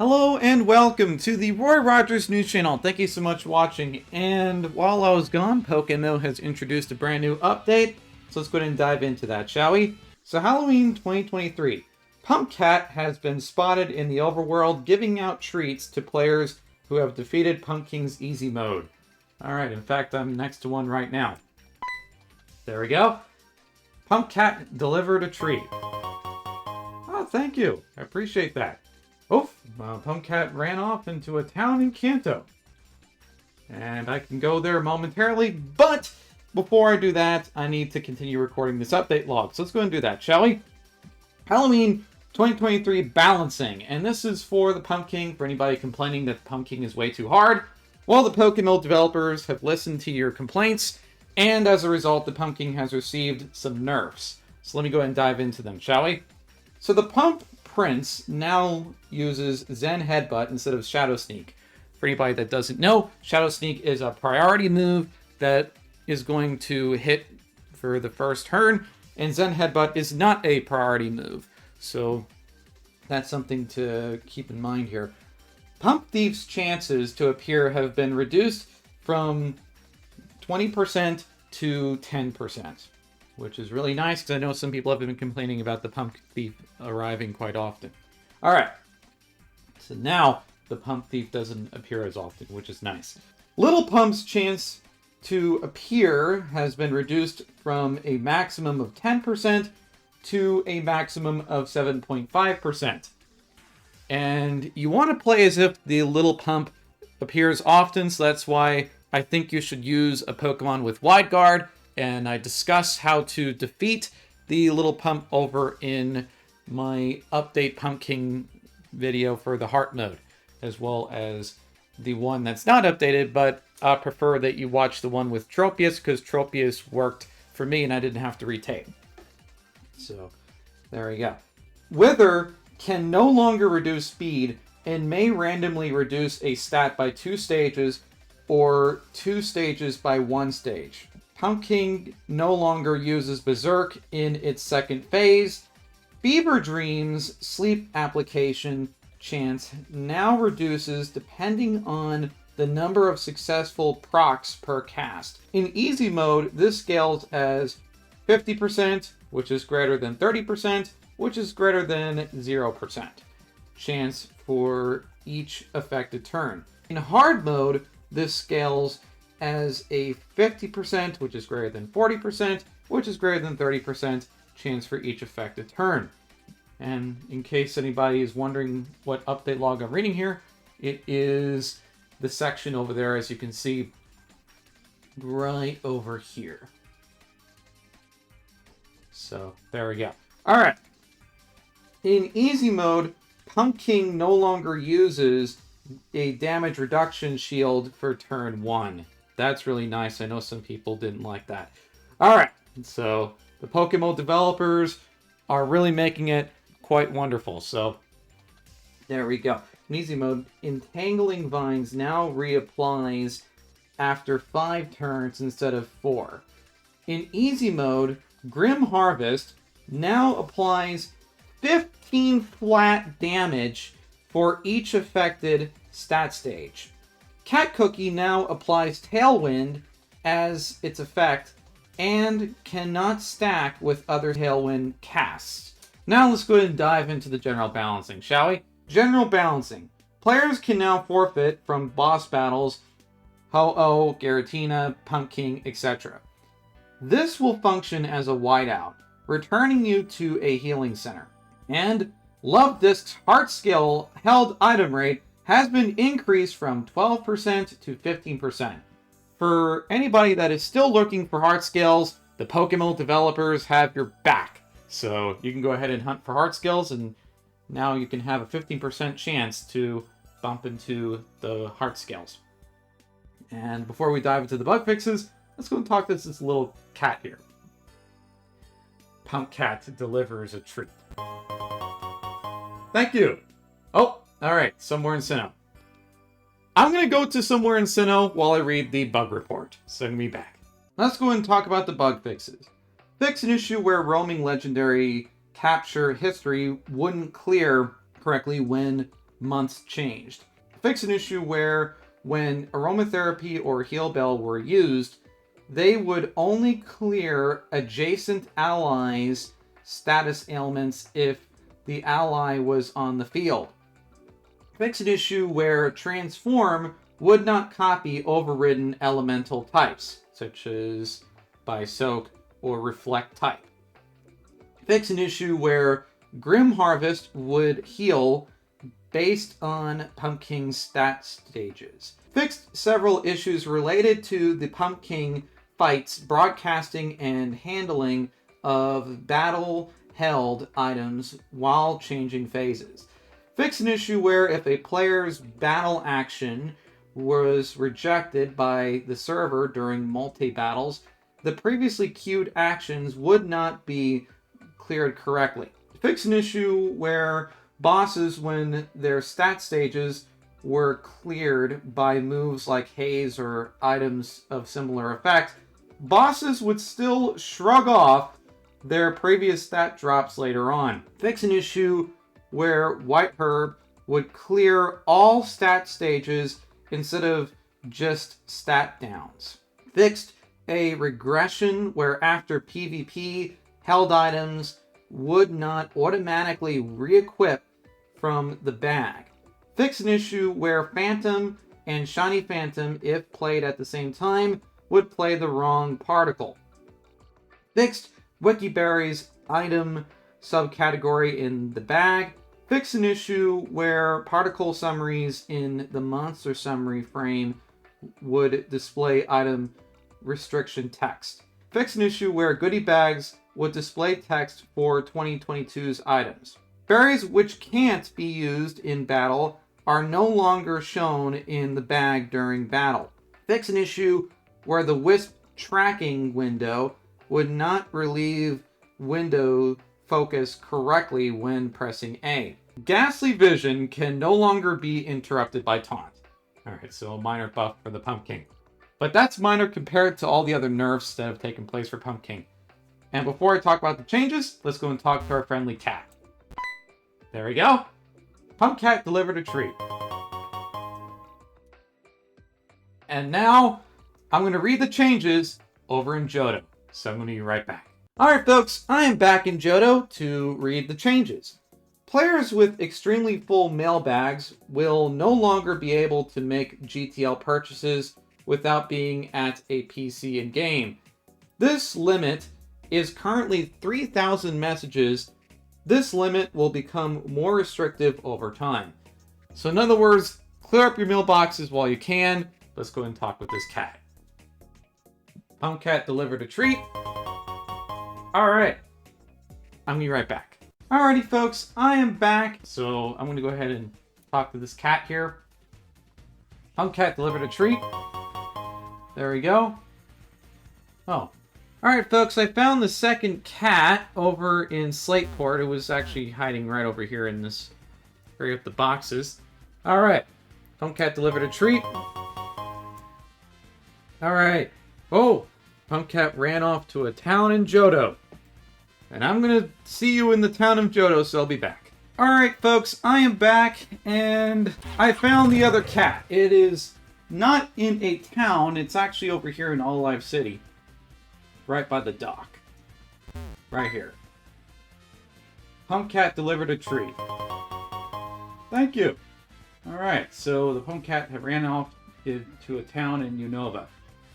Hello and welcome to the Roy Rogers News Channel. Thank you so much for watching. And while I was gone, PokeMMO has introduced a brand new update. So let's go ahead and dive into that, shall we? So Halloween 2023. Pumpcat has been spotted in the overworld giving out treats to players who have defeated Pumpking's easy mode. Alright, in fact, I'm next to one right now. There we go. Pumpcat delivered a treat. Oh, thank you. I appreciate that. Oof, Pumpcat ran off into a town in Kanto. And I can go there momentarily, but before I do that, I need to continue recording this update log. So let's go and do that, shall we? Halloween 2023 balancing. And this is for the Pumpking, for anybody complaining that the Pumpking is way too hard. Well, the PokeMMO developers have listened to your complaints, and as a result, the Pumpking has received some nerfs. So let me go ahead and dive into them, shall we? So the Pump Prince now uses Zen Headbutt instead of Shadow Sneak. For anybody that doesn't know, Shadow Sneak is a priority move that is going to hit for the first turn, and Zen Headbutt is not a priority move. So that's something to keep in mind here. Pump Thief's chances to appear have been reduced from 20% to 10. Which is really nice, because I know some people have been complaining about the Pump Thief arriving quite often. Alright, so now the Pump Thief doesn't appear as often, which is nice. Little Pump's chance to appear has been reduced from a maximum of 10% to a maximum of 7.5%. And you want to play as if the Little Pump appears often, so that's why I think you should use a Pokemon with Wide Guard. And I discuss how to defeat the Little Pump over in my update Pumpking video for the Heart mode, as well as the one that's not updated, but I prefer that you watch the one with Tropius, because Tropius worked for me and I didn't have to retape. So, there we go. Wither can no longer reduce speed and may randomly reduce a stat by 2 stages or 2 stages by 1 stage. Pumpking no longer uses Berserk in its second phase. Fever Dream's sleep application chance now reduces depending on the number of successful procs per cast. In easy mode, this scales as 50%, which is greater than 30%, which is greater than 0% chance for each affected turn. In hard mode, this scales as a 50%, which is greater than 40%, which is greater than 30% chance for each affected turn. And in case anybody is wondering what update log I'm reading here, it is the section over there, as you can see, right over here. So, there we go. Alright. In easy mode, Pumpking no longer uses a damage reduction shield for turn 1. That's really nice. I know some people didn't like that. Alright, so the PokeMMO developers are really making it quite wonderful. So, there we go. In easy mode, Entangling Vines now reapplies after 5 turns instead of 4. In easy mode, Grim Harvest now applies 15 flat damage for each affected stat stage. Cat Cookie now applies Tailwind as its effect and cannot stack with other Tailwind casts. Now let's go ahead and dive into the general balancing, shall we? General balancing. Players can now forfeit from boss battles, Ho-Oh, Giratina, Pumpking, etc. This will function as a whiteout, returning you to a healing center. And Love Disc's Heart Skill held item rate has been increased from 12% to 15%. For anybody that is still looking for heart skills, the PokeMMO developers have your back. So you can go ahead and hunt for heart skills, and now you can have a 15% chance to bump into the heart skills. And before we dive into the bug fixes, let's go and talk to this little cat here. Pumpcat delivers a treat. Thank you. Oh, alright, Somewhere in Sinnoh. I'm going to go to Somewhere in Sinnoh while I read the bug report. Send me back. Let's go and talk about the bug fixes. Fix an issue where roaming legendary capture history wouldn't clear correctly when months changed. Fix an issue where when aromatherapy or heal bell were used, they would only clear adjacent allies' status ailments if the ally was on the field. Fix an issue where transform would not copy overridden elemental types, such as by soak or reflect type. Fix an issue where Grim Harvest would heal based on Pumpking's stat stages. Fixed several issues related to the Pumpking fights, broadcasting, and handling of battle-held items while changing phases. Fix an issue where if a player's battle action was rejected by the server during multi-battles, the previously queued actions would not be cleared correctly. Fix an issue where bosses, when their stat stages were cleared by moves like haze or items of similar effect, bosses would still shrug off their previous stat drops later on. Fix an issue where White Herb would clear all stat stages instead of just stat downs. Fixed a regression where after PvP, held items would not automatically re-equip from the bag. Fix an issue where Phantom and Shiny Phantom, if played at the same time, would play the wrong particle. Fixed Wikiberry's item subcategory in the bag. Fix an issue where particle summaries in the monster summary frame would display item restriction text. Fix an issue where goodie bags would display text for 2022's items. Berries which can't be used in battle are no longer shown in the bag during battle. Fix an issue where the Wisp tracking window would not relieve window focus correctly when pressing A. Ghastly vision can no longer be interrupted by taunt. Alright, so a minor buff for the Pumpking. But that's minor compared to all the other nerfs that have taken place for Pumpking. And before I talk about the changes, let's go and talk to our friendly cat. There we go. Pumpcat delivered a treat. And now, I'm going to read the changes over in Johto. So I'm going to be right back. Alright folks, I am back in Johto to read the changes. Players with extremely full mailbags will no longer be able to make GTL purchases without being at a PC in-game. This limit is currently 3,000 messages. This limit will become more restrictive over time. So in other words, clear up your mailboxes while you can. Let's go and talk with this cat. Pumpcat delivered a treat. Alright, I'm gonna be right back. Alrighty folks, I am back. So I'm gonna go ahead and talk to this cat here. Pumpcat delivered a treat. There we go. Oh. Alright folks, I found the second cat over in Slateport. It was actually hiding right over here in this area of the boxes. Alright. Pumpcat delivered a treat. Alright. Oh! Pumpcat ran off to a town in Johto. And I'm gonna see you in the town of Johto, so I'll be back. Alright folks, I am back, and I found the other cat. It is not in a town, it's actually over here in All Live City. Right by the dock. Right here. Pumpcat delivered a treat. Thank you. Alright, so the Pumpcat ran off to a town in Unova.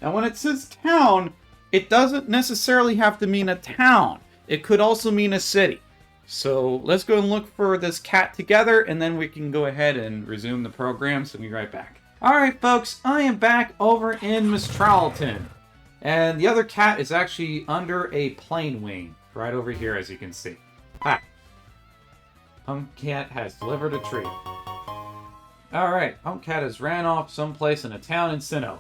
Now when it says town, it doesn't necessarily have to mean a town. It could also mean a city. So let's go and look for this cat together, and then we can go ahead and resume the program, so we'll be right back. Alright folks, I am back over in Mistralton. And the other cat is actually under a plane wing, right over here as you can see. Hi. Pumpcat has delivered a treat. Alright, Pumpcat has ran off someplace in a town in Sinnoh.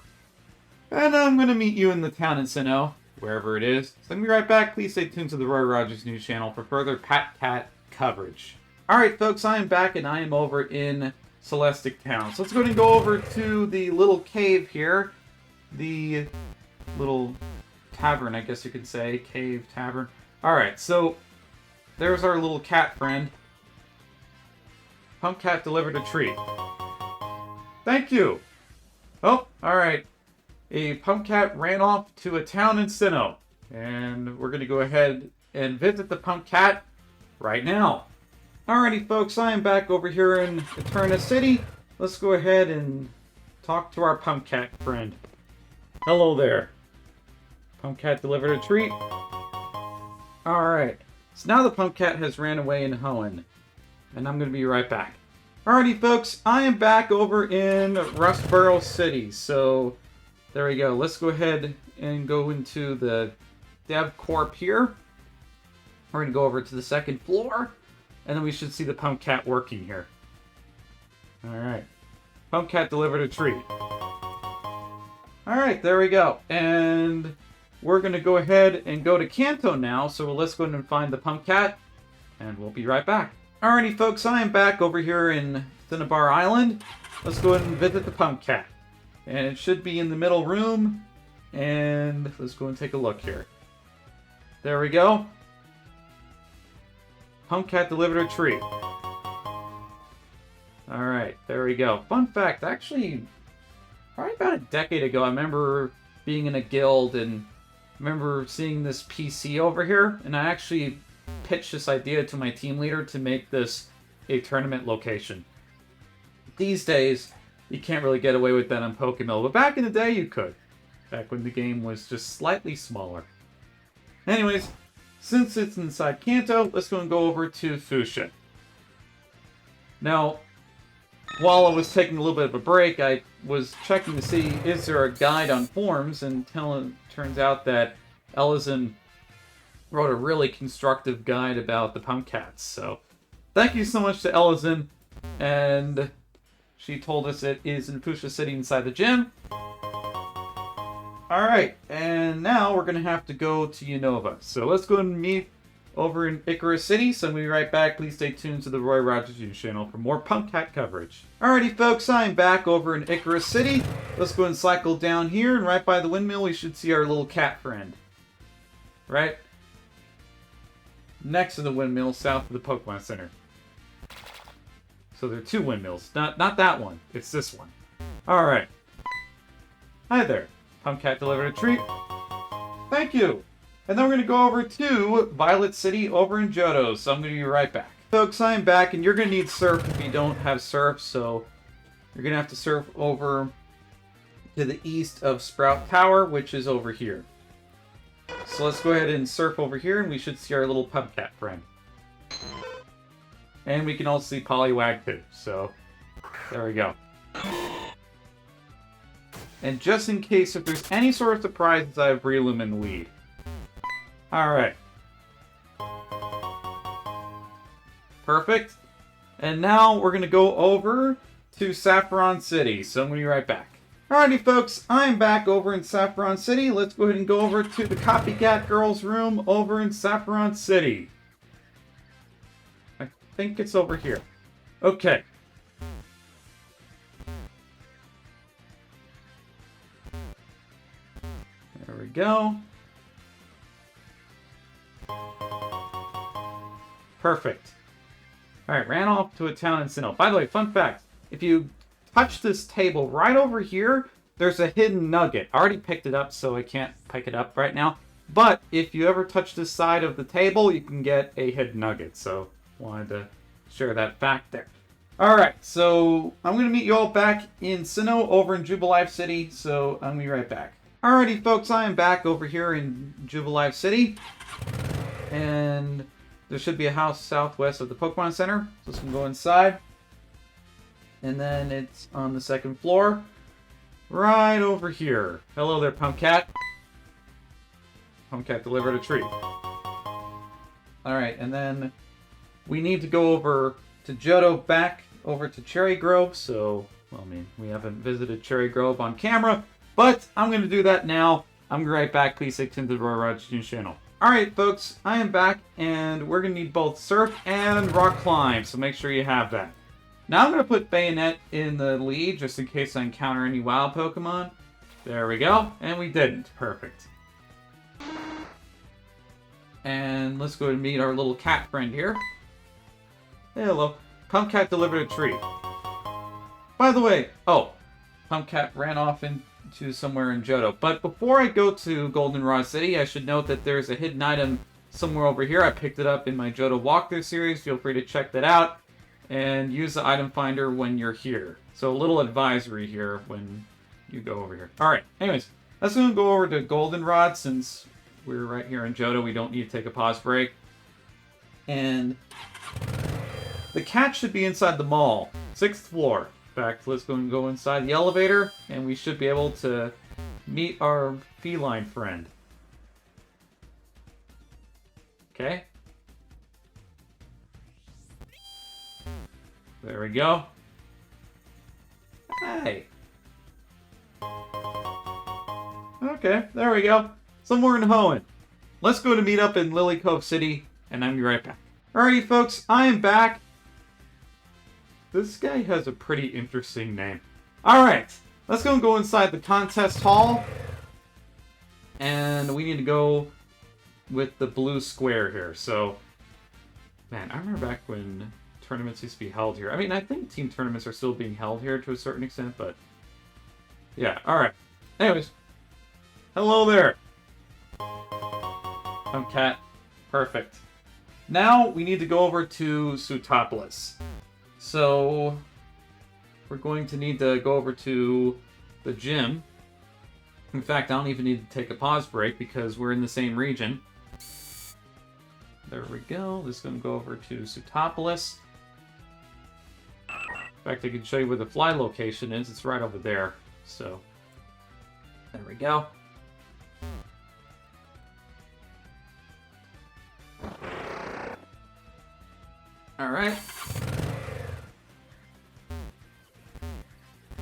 And I'm going to meet you in the town in Sinnoh, wherever it is. So let me be right back. Please stay tuned to the Roy Rogers News Channel for further Pat Cat coverage. Alright folks, I am back and I am over in Celestic Town. So let's go ahead and go over to the little cave here. The little tavern, I guess you could say. Cave, tavern. Alright, so there's our little cat friend. Pumpcat delivered a treat. Thank you! Oh, alright. A Pumpcat ran off to a town in Sinnoh. And we're going to go ahead and visit the Pumpcat right now. Alrighty, folks, I am back over here in Eterna City. Let's go ahead and talk to our Pumpcat friend. Hello there. Pumpcat delivered a treat. Alright, so now the Pumpcat has ran away in Hoenn. And I'm going to be right back. Alrighty, folks, I am back over in Rustboro City. So, there we go. Let's go ahead and go into the Dev Corp here. We're going to go over to the second floor. And then we should see the Pumpcat working here. Alright. Pumpcat delivered a treat. Alright, there we go. And we're going to go ahead and go to Kanto now. So let's go ahead and find the Pumpcat. And we'll be right back. Alrighty, folks, I am back over here in Cinnabar Island. Let's go ahead and visit the Pumpcat. And it should be in the middle room. And let's go and take a look here. There we go. Pumpcat delivered a treat. Alright, there we go. Fun fact, actually, probably about a decade ago, I remember being in a guild and I remember seeing this PC over here, and I actually pitched this idea to my team leader to make this a tournament location. These days, you can't really get away with that on PokeMMO, but back in the day, you could. Back when the game was just slightly smaller. Anyways, since it's inside Kanto, let's go and go over to Fuchsia. Now, while I was taking a little bit of a break, I was checking to see, is there a guide on forums, and turns out that Ellison wrote a really constructive guide about the Pumpcats. So, thank you so much to Ellison, and she told us it is in Fuchsia City inside the gym. Alright, and now we're going to have to go to Unova. So let's go and meet over in Icarus City. So I'm going to be right back. Please stay tuned to the Roy Rogers News channel for more Pumpcat coverage. Alrighty, folks, I'm back over in Icarus City. Let's go and cycle down here, and right by the windmill we should see our little cat friend. Right? Next to the windmill, south of the Pokemon Center. So there are two windmills. Not that one. It's this one. Alright. Hi there. Pumpcat delivered a treat. Thank you. And then we're going to go over to Violet City over in Johto. So I'm going to be right back. Folks, I'm back, and you're going to need surf if you don't have surf. So you're going to have to surf over to the east of Sprout Tower, which is over here. So let's go ahead and surf over here, and we should see our little Pumpcat friend. And we can also see Poliwag too. So there we go. And just in case if there's any sort of surprises, I have Breloom in the lead. Alright. Perfect. And now we're going to go over to Saffron City. So I'm going to be right back. Alrighty, folks. I'm back over in Saffron City. Let's go ahead and go over to the Copycat Girls room over in Saffron City. I think it's over here. Okay. There we go. Perfect. Alright, ran off to a town in Sinnoh. By the way, fun fact. If you touch this table right over here, there's a hidden nugget. I already picked it up, so I can't pick it up right now. But if you ever touch this side of the table, you can get a hidden nugget. So, wanted to share that fact there. Alright, so I'm going to meet you all back in Sinnoh over in Jubilife City. So, I'm going to be right back. Alrighty, folks, I am back over here in Jubilife City. And there should be a house southwest of the Pokemon Center. So let's go inside. And then it's on the second floor. Right over here. Hello there, Pumpcat. Pumpcat delivered a treat. Alright, and then we need to go over to Johto, back over to Cherry Grove. So, well, I mean, we haven't visited Cherry Grove on camera. But I'm going to do that now. I'm right back. Please stay tuned to the Roy Rogers News channel. Alright, folks, I am back, and we're going to need both Surf and Rock Climb, so make sure you have that. Now I'm going to put Bayonet in the lead, just in case I encounter any wild Pokemon. There we go, and we didn't. Perfect. And let's go and meet our little cat friend here. Hey, hello. Pumpcat delivered a treat. By the way, Pumpcat ran off into somewhere in Johto. But before I go to Goldenrod City, I should note that there's a hidden item somewhere over here. I picked it up in my Johto walkthrough series. Feel free to check that out. And use the item finder when you're here. So a little advisory here when you go over here. Alright, anyways, let's go over to Goldenrod since we're right here in Johto. We don't need to take a pause break. And the cat should be inside the mall. 6th floor. In fact, let's go inside the elevator, and we should be able to meet our feline friend. Okay. There we go. Hey. Okay, there we go. Somewhere in Hoenn. Let's go to meet up in Lily Cove City, and I'll be right back. Alrighty, folks, I am back. This guy has a pretty interesting name. Alright, let's go inside the contest hall. And we need to go with the blue square here. So, man, I remember back when tournaments used to be held here. I mean, I think team tournaments are still being held here to a certain extent, but yeah, alright. Anyways, hello there. Pumpcat. Perfect. Now we need to go over to Sootopolis. So we're going to need to go over to the gym. In fact, I don't even need to take a pause break because we're in the same region. There we go. This is going to go over to Sootopolis. In fact, I can show you where the fly location is. It's right over there. So, there we go. Alright.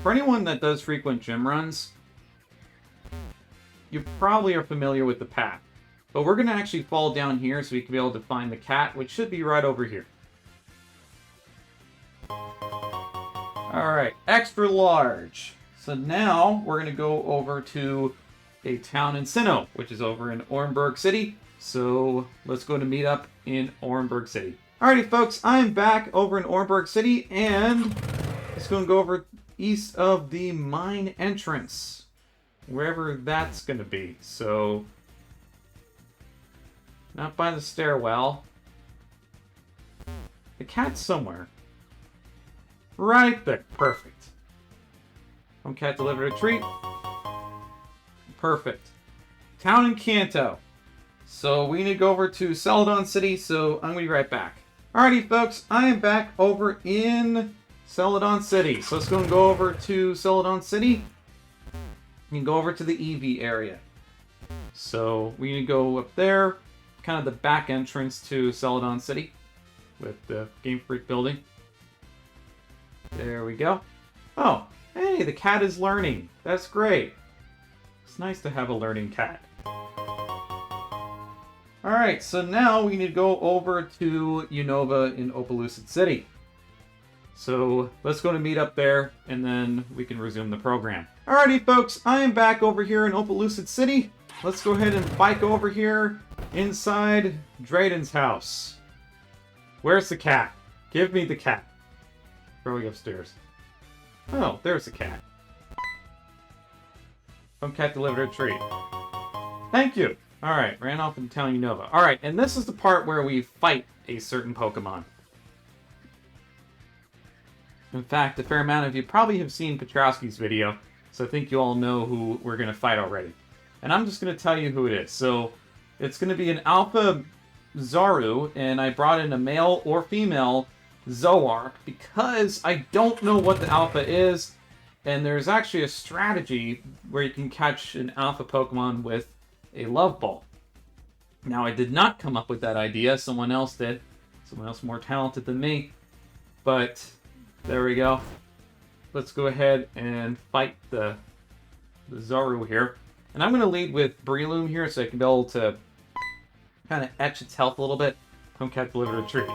For anyone that does frequent gym runs, you probably are familiar with the path. But we're going to actually fall down here so we can be able to find the cat, which should be right over here. Alright, extra large. So now we're going to go over to a town in Sinnoh, which is over in Orenburg City. So let's go to meet up in Orenburg City. Alrighty, folks, I'm back over in Orenburg City, and it's going to go over east of the mine entrance, wherever that's going to be. So, not by the stairwell. The cat's somewhere. Right there. Perfect. Pumpcat delivered a treat. Perfect. Town in Kanto. So we need to go over to Celadon City, so I'm going to be right back. Alrighty, folks, I am back over in Celadon City. So let's go over to Celadon City and go over to the EV area. So we need to go up there, kind of the back entrance to Celadon City with the Game Freak building. There we go. Oh, hey, the cat is learning. That's great. It's nice to have a learning cat. Alright, so now we need to go over to Unova in Opelucid City. So let's go to meet up there, and then we can resume the program. Alrighty, folks, I am back over here in Opelucid City. Let's go ahead and bike over here inside Drayden's house. Where's the cat? Give me the cat. Probably upstairs. Oh, there's the cat. Pumpcat delivered a treat. Thank you. Alright, ran off into town Unova. Alright, and this is the part where we fight a certain Pokemon. In fact, a fair amount of you probably have seen Patrouski's video, so I think you all know who we're going to fight already. And I'm just going to tell you who it is. So, it's going to be an Alpha Zorua, and I brought in a male or female Zoark because I don't know what the Alpha is, and there's actually a strategy where you can catch an Alpha Pokemon with a Love Ball. Now, I did not come up with that idea. Someone else did. Someone else more talented than me. But there we go. Let's go ahead and fight the Zorua here. And I'm going to lead with Breloom here so I can be able to kind of etch its health a little bit. Pumpcat delivered a treat.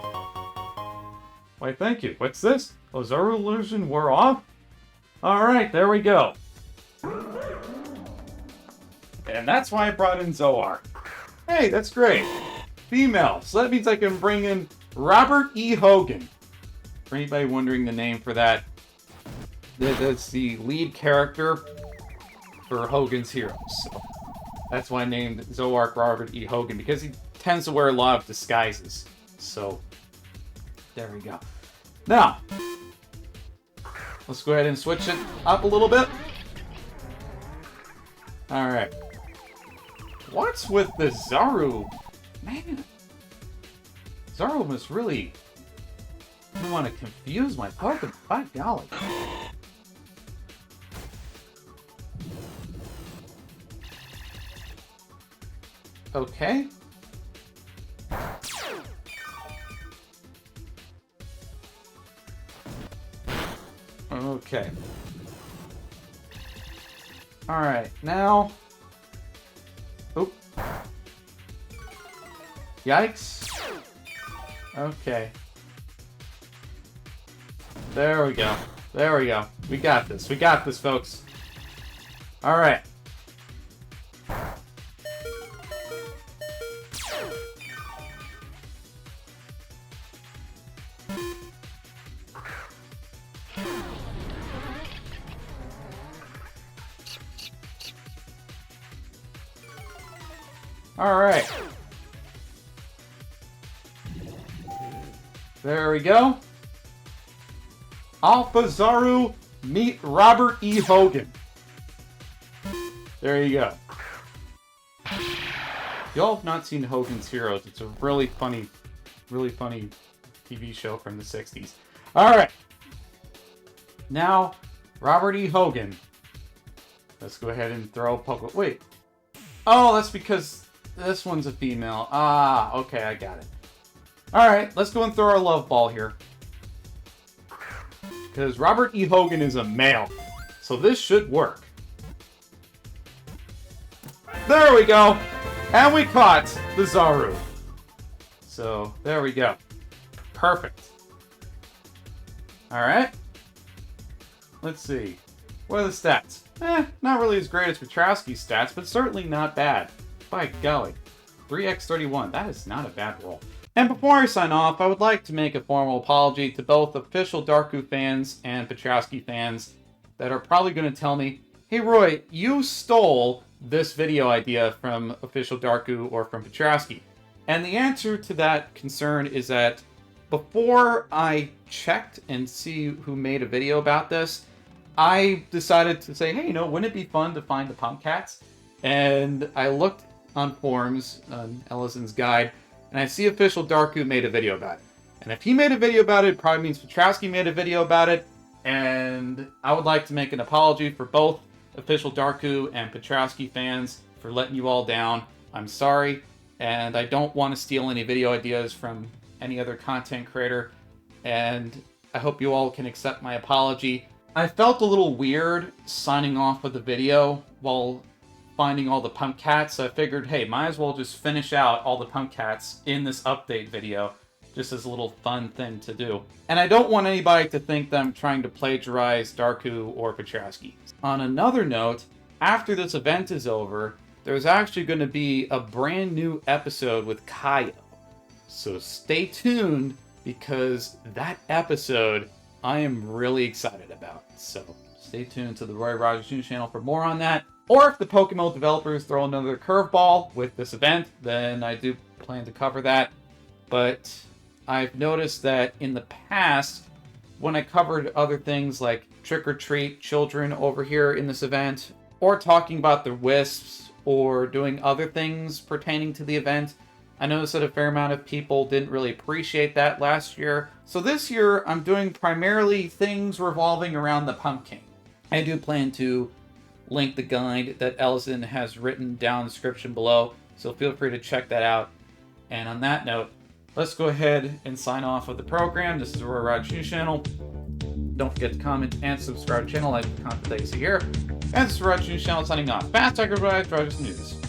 Why, thank you. What's this? Oh, Zorua illusion wore off? Alright, there we go. And that's why I brought in Zoark. Hey, that's great. Female. So that means I can bring in Robert E. Hogan. For anybody wondering the name for that, that's the lead character for Hogan's Heroes. So that's why I named Zoark Robert E. Hogan, because he tends to wear a lot of disguises. So there we go. Now, let's go ahead and switch it up a little bit. Alright. What's with the Zaru? Man, Zaru must really... I don't want to confuse my Pokemon. By golly. Okay. Okay. Alright, now... Oop. Yikes. Okay. There we go. There we go. We got this. We got this, folks. Alright. Alright. There we go. Alpha Zaru, meet Robert E. Hogan. There you go. Y'all have not seen Hogan's Heroes. It's a really funny TV show from the 60s. Alright. Now, Robert E. Hogan. Let's go ahead and throw Pokemon. Wait. Oh, that's because this one's a female. Ah, okay, I got it. Alright, let's go and throw our love ball here. Because Robert E. Hogan is a male. So this should work. There we go! And we caught the Zaru. So, there we go. Perfect. Alright. Let's see. What are the stats? Not really as great as Patrouski's stats, but certainly not bad. By golly. 3x31. That is not a bad roll. And before I sign off, I would like to make a formal apology to both OfficialDarku fans and Patrouski fans that are probably going to tell me, hey Roy, you stole this video idea from OfficialDarku or from Patrouski. And the answer to that concern is that before I checked and see who made a video about this, I decided to say, hey, you know, wouldn't it be fun to find the Pumpcats? And I looked on forums, on Ellison's guide, and I see OfficialDarku made a video about it. And if he made a video about it, it probably means Patrouski made a video about it. And I would like to make an apology for both OfficialDarku and Patrouski fans for letting you all down. I'm sorry, and I don't want to steal any video ideas from any other content creator. And I hope you all can accept my apology. I felt a little weird signing off with the video while finding all the Pumpcats, so I figured, hey, might as well just finish out all the Pumpcats in this update video, just as a little fun thing to do. And I don't want anybody to think that I'm trying to plagiarize Darku or Patrouski. On another note, after this event is over, there's actually going to be a brand new episode with Kaoyo. So stay tuned, because that episode I am really excited about. So stay tuned to the Roy Rogers News channel for more on that. Or if the PokeMMO developers throw another curveball with this event, then I do plan to cover that. But I've noticed that in the past, when I covered other things like trick-or-treat children over here in this event, or talking about the Wisps, or doing other things pertaining to the event, I noticed that a fair amount of people didn't really appreciate that last year. So this year, I'm doing primarily things revolving around the Pumpking. I do plan to link the guide that Ellison has written down in the description below, so feel free to check that out. And on that note, let's go ahead and sign off of the program. This is the Roy Rogers News channel. Don't forget to comment and subscribe to the channel, like the content that you see here. And this is the Roy Rogers News channel signing off. Fast Tiger Rogers News.